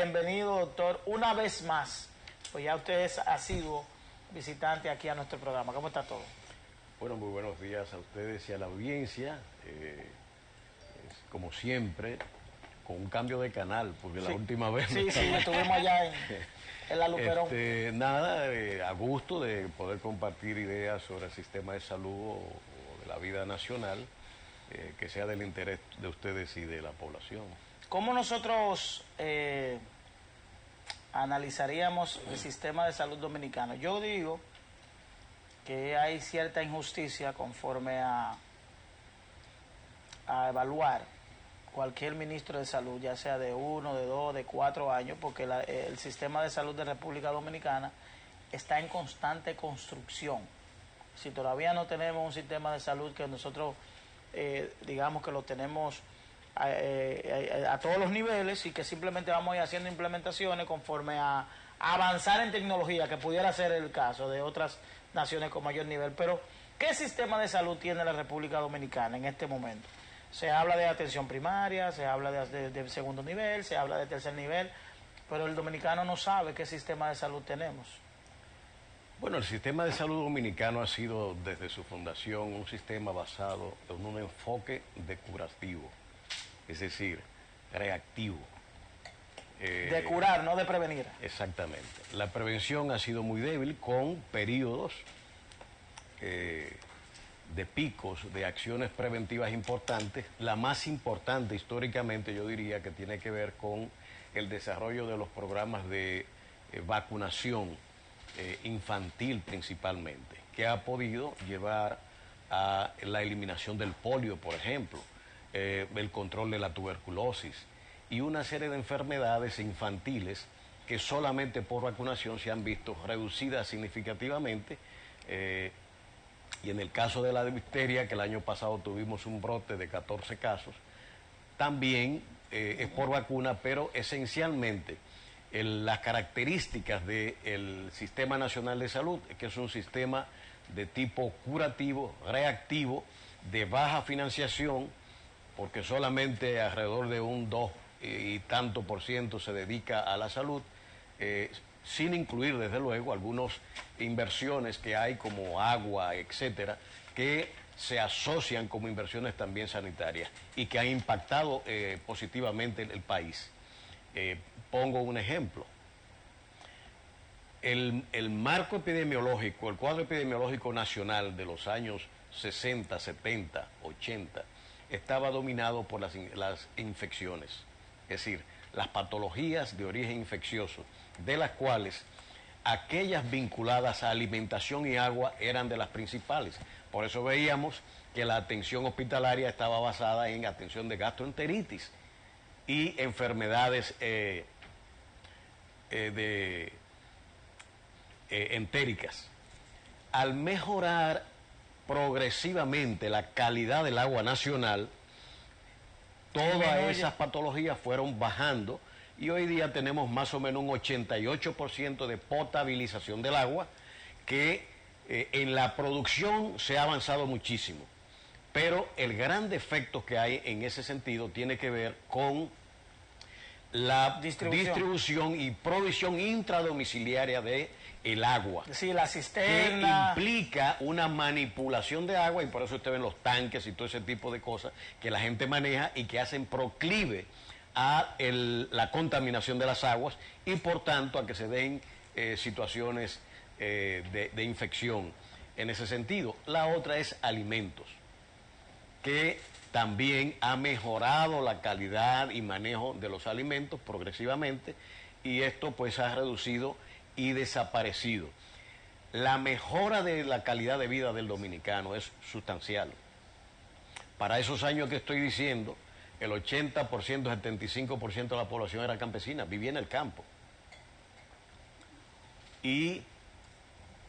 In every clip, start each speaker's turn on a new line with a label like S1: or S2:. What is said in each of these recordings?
S1: bienvenido, doctor, una vez más. Pues ya usted ha sido visitante aquí a nuestro programa. ¿Cómo está todo?
S2: Bueno, muy buenos días a ustedes y a la audiencia. Como siempre, con un cambio de canal, porque la última vez...
S1: Sí, estuvimos allá en la Luperón.
S2: A gusto de poder compartir ideas sobre el sistema de salud o de la vida nacional, que sea del interés de ustedes y de la población.
S1: ¿Cómo nosotros analizaríamos el sistema de salud dominicano? Yo digo que hay cierta injusticia conforme a evaluar cualquier ministro de salud, ya sea de 1, de 2, de 4 años, porque el sistema de salud de República Dominicana está en constante construcción. Si todavía no tenemos un sistema de salud que nosotros, digamos que lo tenemos a todos los niveles y que simplemente vamos a ir haciendo implementaciones conforme a avanzar en tecnología, que pudiera ser el caso de otras naciones con mayor nivel. Pero, ¿qué sistema de salud tiene la República Dominicana en este momento? Se habla de atención primaria, se habla de segundo nivel, se habla de tercer nivel, pero el dominicano no sabe qué sistema de salud tenemos.
S2: Bueno, el sistema de salud dominicano ha sido desde su fundación un sistema basado en un enfoque de curativo, es decir, reactivo.
S1: De curar, no de prevenir.
S2: Exactamente. La prevención ha sido muy débil con periodos de picos de acciones preventivas importantes. La más importante históricamente yo diría que tiene que ver con el desarrollo de los programas de vacunación infantil principalmente, que ha podido llevar a la eliminación del polio, por ejemplo, el control de la tuberculosis y una serie de enfermedades infantiles que solamente por vacunación se han visto reducidas significativamente. Y en el caso de la difteria, que el año pasado tuvimos un brote de 14 casos, también es por vacuna, pero esencialmente las características del Sistema Nacional de Salud, que es un sistema de tipo curativo, reactivo, de baja financiación, porque solamente alrededor de un 2 y tanto por ciento se dedica a la salud, sin incluir desde luego algunas inversiones que hay como agua, etcétera, que se asocian como inversiones también sanitarias y que han impactado positivamente el país. Pongo un ejemplo. El marco epidemiológico, el cuadro epidemiológico nacional de los años 60, 70, 80, estaba dominado por las infecciones, es decir, las patologías de origen infeccioso, de las cuales aquellas vinculadas a alimentación y agua eran de las principales. Por eso veíamos que la atención hospitalaria estaba basada en atención de gastroenteritis y enfermedades entéricas. Al mejorar progresivamente la calidad del agua nacional, todas esas patologías fueron bajando y hoy día tenemos más o menos un 88% de potabilización del agua, que en la producción se ha avanzado muchísimo. Pero el gran defecto que hay en ese sentido tiene que ver con la distribución y provisión intradomiciliaria de el agua.
S1: Sí, la cisterna.
S2: Que implica una manipulación de agua, y por eso usted ve los tanques y todo ese tipo de cosas que la gente maneja y que hacen proclive a la contaminación de las aguas y por tanto a que se den situaciones de infección en ese sentido. La otra es alimentos, que también ha mejorado la calidad y manejo de los alimentos progresivamente y esto pues ha reducido y desaparecido. La mejora de la calidad de vida del dominicano es sustancial. Para esos años que estoy diciendo, el 80%, 75% de la población era campesina, vivía en el campo. Y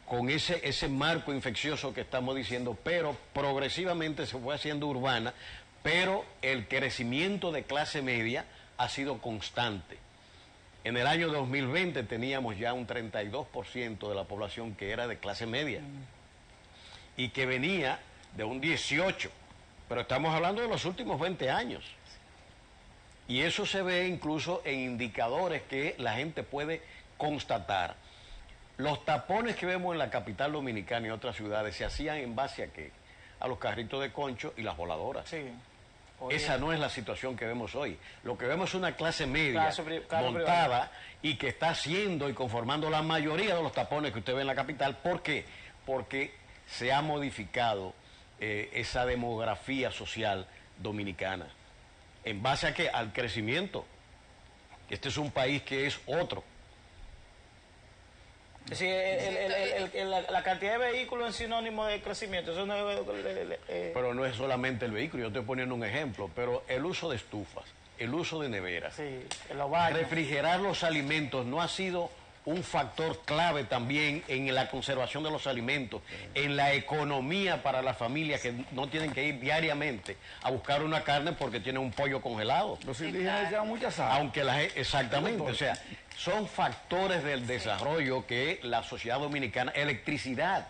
S2: con ese marco infeccioso que estamos diciendo, pero progresivamente se fue haciendo urbana, pero el crecimiento de clase media ha sido constante. En el año 2020 teníamos ya un 32% de la población que era de clase media y que venía de un 18%, pero estamos hablando de los últimos 20 años. Y eso se ve incluso en indicadores que la gente puede constatar. Los tapones que vemos en la capital dominicana y otras ciudades se hacían en base a qué? A los carritos de concho y las voladoras.
S1: Sí. Oye.
S2: Esa no es la situación que vemos hoy. Lo que vemos es una clase media
S1: claro,
S2: montada y que está haciendo y conformando la mayoría de los tapones que usted ve en la capital. ¿Por qué? Porque se ha modificado esa demografía social dominicana. ¿En base a qué? Al crecimiento. Este es un país que es otro.
S1: Sí, la cantidad de vehículos es sinónimo de crecimiento. Eso no
S2: Pero no es solamente el vehículo, yo estoy poniendo un ejemplo, pero el uso de estufas, el uso de neveras,
S1: sí, en los baños.
S2: Refrigerar los alimentos no ha sido un factor clave también en la conservación de los alimentos, en la economía para las familias que no tienen que ir diariamente a buscar una carne porque tienen un pollo congelado.
S3: Los indígenas llevan mucha sal.
S2: Aunque exactamente, o sea, son factores del desarrollo que la sociedad dominicana, electricidad,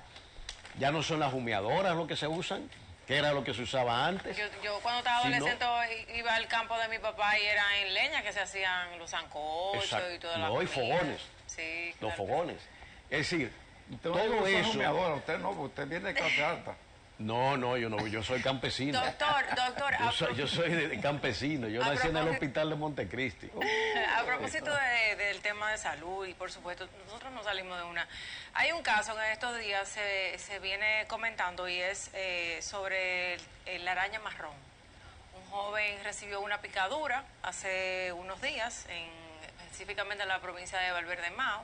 S2: ya no son las humeadoras lo que se usan, que era lo que se usaba antes.
S4: Yo cuando estaba adolescente iba al campo de mi papá y era en leña que se hacían los sancochos y toda la comida.
S2: Y fogones.
S4: Sí,
S2: los
S4: claro.
S2: fogones. Es decir,
S3: usted
S2: todo eso...
S3: Usted no, usted viene de clase alta.
S2: No, yo soy campesino.
S4: Doctor,
S2: yo soy de campesino, yo nací en el hospital de Montecristi.
S4: A propósito del tema de salud, y por supuesto, nosotros no salimos de una. Hay un caso que en estos días se viene comentando y es sobre la araña marrón. Un joven recibió una picadura hace unos días, específicamente en la provincia de Valverde Mao,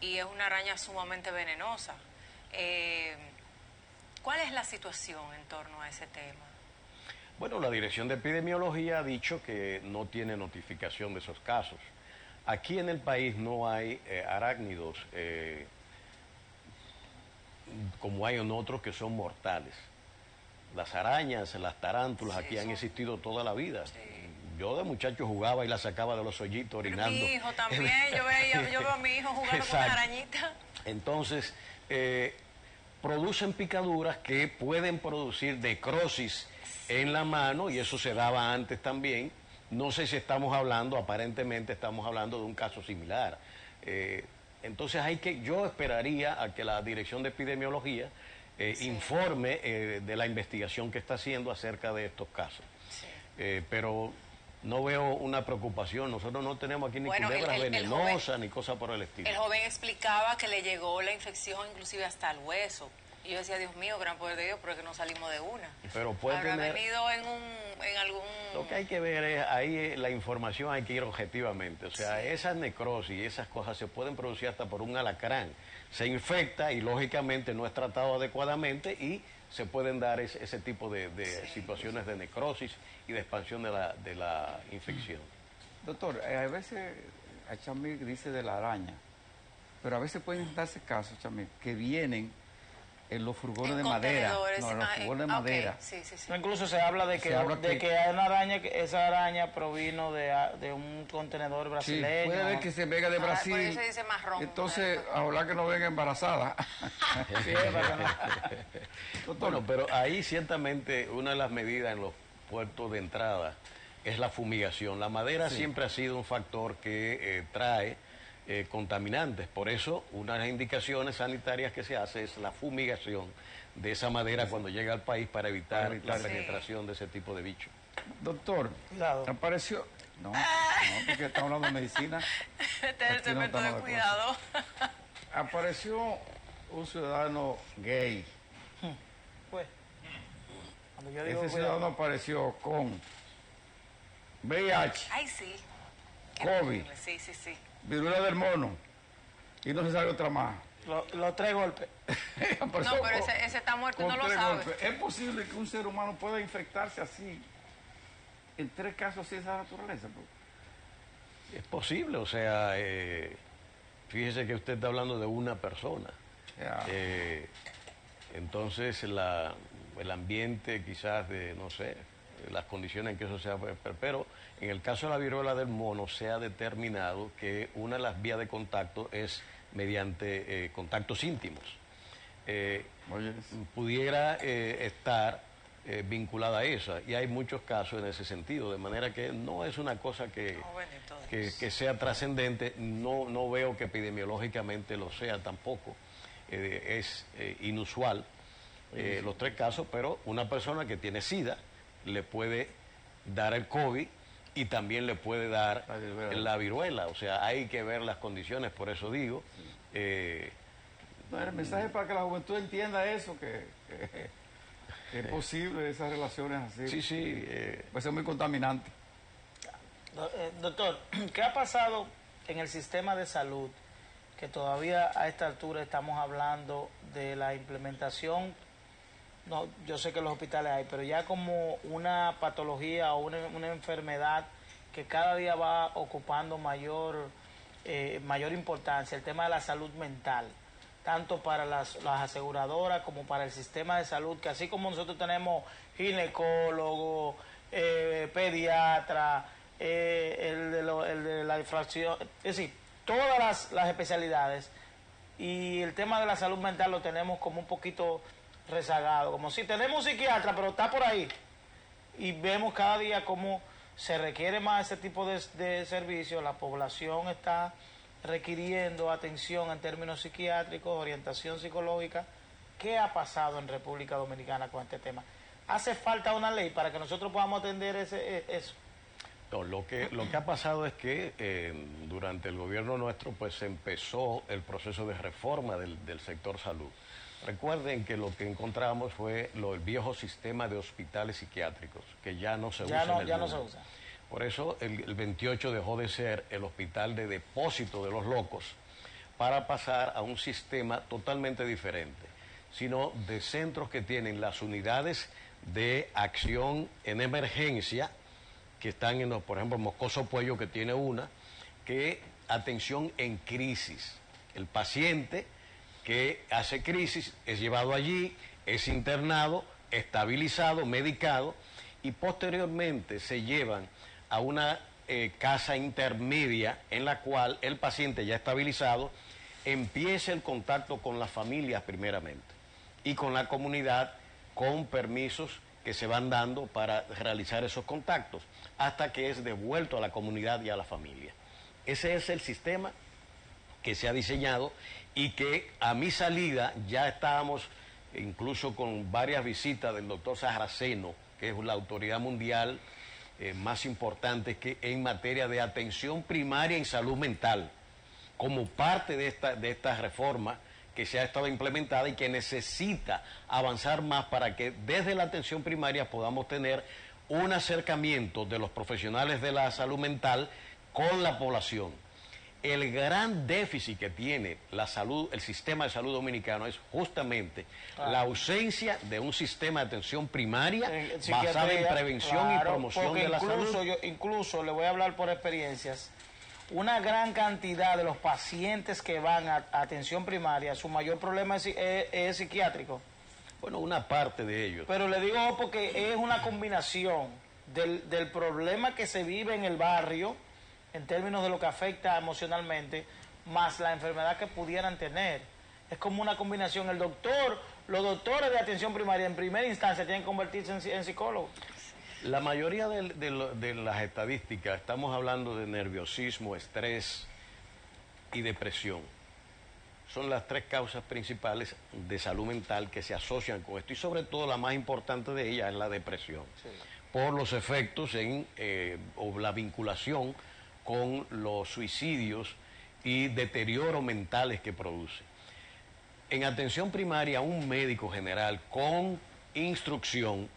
S4: y es una araña sumamente venenosa. ¿Cuál es la situación en torno a ese tema?
S2: Bueno, la Dirección de Epidemiología ha dicho que no tiene notificación de esos casos. Aquí en el país no hay arácnidos como hay en otros que son mortales. Las arañas, las tarántulas, aquí han existido toda la vida. Sí. Yo de muchacho jugaba y la sacaba de los hoyitos orinando.
S4: Mi hijo también, yo veo a mi hijo jugando con una arañita.
S2: Entonces, producen picaduras que pueden producir necrosis en la mano, y eso se daba antes también. No sé si estamos hablando, aparentemente estamos hablando de un caso similar. Entonces yo esperaría a que la Dirección de Epidemiología informe de la investigación que está haciendo acerca de estos casos. Sí. Pero no veo una preocupación. Nosotros no tenemos aquí ni culebras venenosas ni cosas por el estilo.
S4: El joven explicaba que le llegó la infección inclusive hasta el hueso. Y yo decía, Dios mío, gran poder de Dios, pero es que no salimos de una.
S2: Pero puede
S4: ¿Habrá
S2: tener...
S4: venido en algún...?
S2: Lo que hay que ver es, ahí la información hay que ir objetivamente. O sea, sí, esas necrosis y esas cosas se pueden producir hasta por un alacrán. Se infecta y lógicamente no es tratado adecuadamente y se pueden dar ese tipo de sí, situaciones de necrosis y de expansión de la infección.
S3: Doctor, a veces a Chamil dice de la araña, pero a veces pueden darse casos, Chamil, que vienen en los furgones de madera. No, los furgones de madera.
S4: Sí, sí, sí.
S1: No, incluso se habla de que hay una araña, que esa araña provino de un contenedor brasileño.
S3: Sí, puede ver que se venga de Brasil.
S4: Por eso se dice marrón.
S3: Entonces, ojalá que no venga embarazada.
S1: Sí,
S2: bueno, pero ahí ciertamente una de las medidas en los puertos de entrada es la fumigación. La madera siempre ha sido un factor que trae contaminantes. Por eso, una de las indicaciones sanitarias que se hace es la fumigación de esa madera cuando llega al país para evitar la penetración de ese tipo de bichos.
S3: Doctor, apareció... No, porque estamos hablando de medicina.
S4: Este es el segmento de cuidado.
S3: Apareció un ciudadano gay.
S1: Pues, cuando yo digo
S3: ese ciudadano apareció con VIH.
S4: Ay, sí.
S3: COVID.
S4: Sí, sí, sí.
S3: Viruela del mono. Y no se sabe otra más.
S1: Los 3 golpes.
S4: No, pero ese está muerto y no lo sabe.
S3: ¿Es posible que un ser humano pueda infectarse así en 3 casos así de esa naturaleza?
S2: Es posible, o sea, fíjese que usted está hablando de una persona. Entonces el ambiente quizás de, no sé, las condiciones en que eso sea, pero en el caso de la viruela del mono se ha determinado que una de las vías de contacto es mediante contactos íntimos. Pudiera estar vinculada a esa, y hay muchos casos en ese sentido, de manera que no es una cosa que sea trascendente. No veo que epidemiológicamente lo sea tampoco. Es inusual los 3 casos, pero una persona que tiene SIDA le puede dar el COVID y también le puede dar la viruela. O sea, hay que ver las condiciones, por eso digo.
S3: No, el mensaje es para que la juventud entienda eso, que es posible esas relaciones así.
S2: Sí.
S3: Puede ser muy contaminante.
S1: Doctor, ¿qué ha pasado en el sistema de salud? Que todavía a esta altura estamos hablando de la implementación. No, yo sé que en los hospitales hay, pero ya como una patología o una enfermedad que cada día va ocupando mayor importancia, el tema de la salud mental, tanto para las aseguradoras como para el sistema de salud, que así como nosotros tenemos ginecólogo, pediatra, el de la infracción, es decir, todas las especialidades, y el tema de la salud mental lo tenemos como un poquito rezagado, como si tenemos un psiquiatra, pero está por ahí, y vemos cada día cómo se requiere más ese tipo de servicios. La población está requiriendo atención en términos psiquiátricos, orientación psicológica. ¿Qué ha pasado en República Dominicana con este tema? ¿Hace falta una ley para que nosotros podamos atender eso?
S2: No, lo que ha pasado es que durante el gobierno nuestro pues se empezó el proceso de reforma del sector salud. Recuerden que lo que encontramos fue el viejo sistema de hospitales psiquiátricos, que ya no se usa en el mundo.
S1: No se usa.
S2: Por eso el 28 dejó de ser el hospital de depósito de los locos para pasar a un sistema totalmente diferente, sino de centros que tienen las unidades de acción en emergencia, que están por ejemplo, Moscoso Puello, que tiene una, que atención en crisis. El paciente que hace crisis es llevado allí, es internado, estabilizado, medicado, y posteriormente se llevan a una casa intermedia en la cual el paciente ya estabilizado empieza el contacto con las familias primeramente y con la comunidad, con permisos que se van dando para realizar esos contactos, hasta que es devuelto a la comunidad y a la familia. Ese es el sistema que se ha diseñado y que a mi salida ya estábamos incluso con varias visitas del doctor Sarraceno, que es la autoridad mundial más importante que en materia de atención primaria en salud mental, como parte de esta reforma que se ha estado implementada y que necesita avanzar más para que desde la atención primaria podamos tener un acercamiento de los profesionales de la salud mental con la población. El gran déficit que tiene el sistema de salud dominicano es justamente la ausencia de un sistema de atención primaria basado en prevención y promoción de la salud.
S1: Incluso le voy a hablar por experiencias. Una gran cantidad de los pacientes que van a atención primaria, su mayor problema es psiquiátrico.
S2: Bueno, una parte de ellos.
S1: Pero le digo porque es una combinación del problema que se vive en el barrio, en términos de lo que afecta emocionalmente, más la enfermedad que pudieran tener. Es como una combinación. Los doctores de atención primaria en primera instancia tienen que convertirse en psicólogos.
S2: La mayoría de las estadísticas, estamos hablando de nerviosismo, estrés y depresión. Son las 3 causas principales de salud mental que se asocian con esto, y sobre todo la más importante de ellas es la depresión, sí, por los efectos o la vinculación con los suicidios y deterioro mentales que produce. En atención primaria, un médico general con instrucción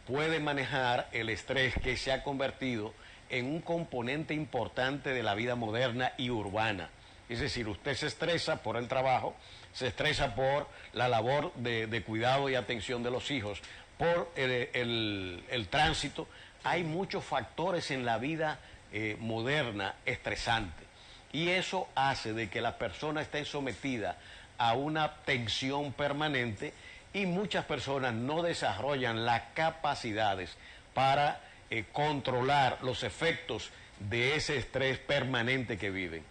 S2: puede manejar el estrés, que se ha convertido en un componente importante de la vida moderna y urbana. Es decir, usted se estresa por el trabajo, se estresa por la labor de cuidado y atención de los hijos, por el tránsito. Hay muchos factores en la vida moderna estresante, y eso hace de que la persona esté sometida a una tensión permanente, y muchas personas no desarrollan las capacidades para controlar los efectos de ese estrés permanente que viven,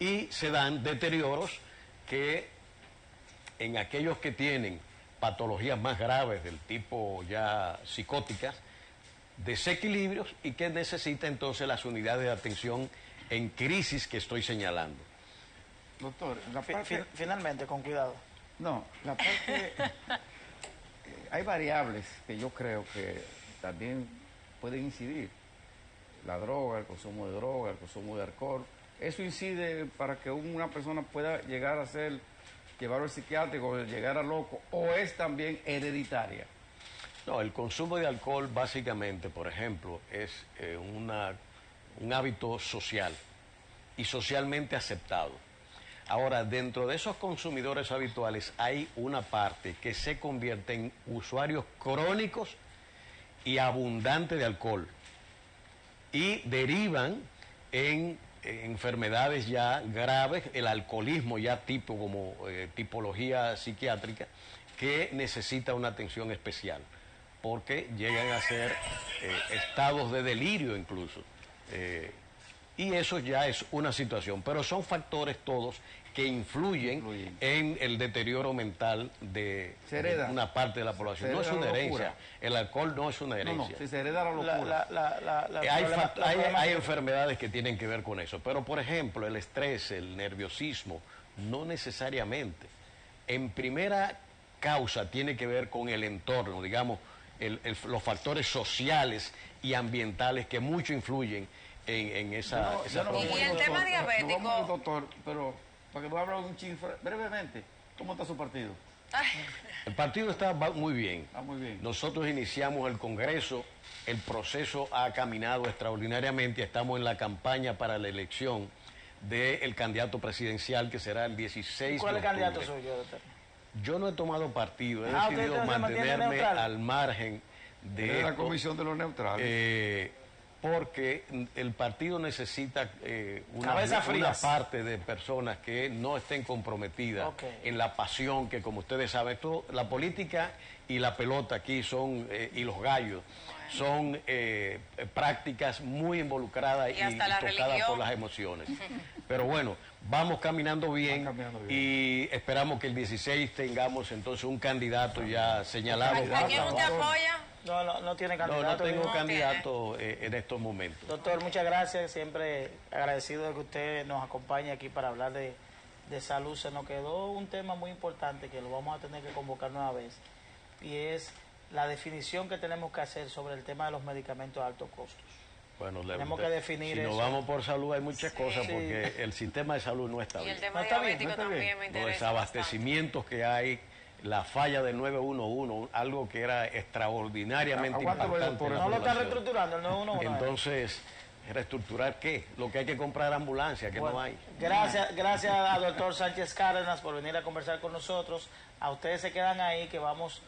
S2: y se dan deterioros que en aquellos que tienen patologías más graves del tipo ya psicóticas, desequilibrios, y que necesita entonces las unidades de atención en crisis que estoy señalando.
S3: Doctor, la parte...
S1: Finalmente, con cuidado.
S3: No, la parte... hay variables que yo creo que también pueden incidir. La droga, el consumo de droga, el consumo de alcohol. Eso incide para que una persona pueda llegar a ser, llevarlo al psiquiátrico, llegar a loco, o es también hereditaria.
S2: No, el consumo de alcohol básicamente, por ejemplo, es un hábito social y socialmente aceptado. Ahora, dentro de esos consumidores habituales hay una parte que se convierte en usuarios crónicos y abundantes de alcohol y derivan en enfermedades ya graves, el alcoholismo ya como tipología psiquiátrica, que necesita una atención especial, porque llegan a ser estados de delirio incluso. Y eso ya es una situación, pero son factores todos que influyen en el deterioro mental de una parte de la población. No es una herencia, el alcohol no es una herencia.
S3: No, si se hereda la locura.
S2: Hay enfermedades que tienen que ver con eso, pero por ejemplo el estrés, el nerviosismo, no necesariamente. En primera causa tiene que ver con el entorno, digamos, los factores sociales y ambientales que mucho influyen en esa
S4: y el tema diabético.
S3: No, doctor, pero para que nos hable un chin brevemente, ¿cómo está su partido?
S2: El partido está muy bien.
S3: Muy bien.
S2: Nosotros iniciamos el Congreso, el proceso ha caminado extraordinariamente, estamos en la campaña para la elección del candidato presidencial, que será el 16
S1: ¿Cuál
S2: de
S1: es el candidato
S2: octubre.
S1: suyo, doctor?
S2: Yo no he tomado partido, he decidido mantenerme al margen de
S3: la Comisión de los Neutrales.
S2: Porque el partido necesita una parte de personas que no estén comprometidas en la pasión que, como ustedes saben, la política y la pelota aquí son, y los gallos, son prácticas muy involucradas y tocadas por las emociones. Pero bueno, vamos caminando bien y esperamos que el 16 tengamos entonces un candidato ya señalado.
S4: ¿A quién usted apoya?
S1: No tiene candidato.
S2: No tengo candidato en estos momentos.
S1: Doctor, muchas gracias. Siempre agradecido de que usted nos acompañe aquí para hablar de salud. Se nos quedó un tema muy importante que lo vamos a tener que convocar nueva vez, y es la definición que tenemos que hacer sobre el tema de los medicamentos de altos costos.
S2: Bueno,
S1: tenemos que definir eso.
S2: Si nos vamos por salud hay muchas cosas, porque el sistema de salud no está bien.
S4: Y el tema diabético también me interesa.
S2: Los desabastecimientos que hay, la falla del 911, algo que era extraordinariamente importante.
S1: No lo está reestructurando el 911.
S2: Entonces, ¿reestructurar qué? Lo que hay que comprar ambulancia, que no hay.
S1: Gracias al doctor Sánchez Cárdenas por venir a conversar con nosotros. A ustedes se quedan ahí, que vamos,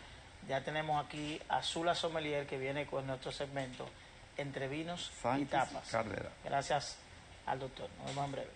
S1: ya tenemos aquí a Zula Sommelier, que viene con nuestro segmento Entre Vinos y Tapas.
S3: Cárdenas.
S1: Gracias al doctor. Nos vemos en breve.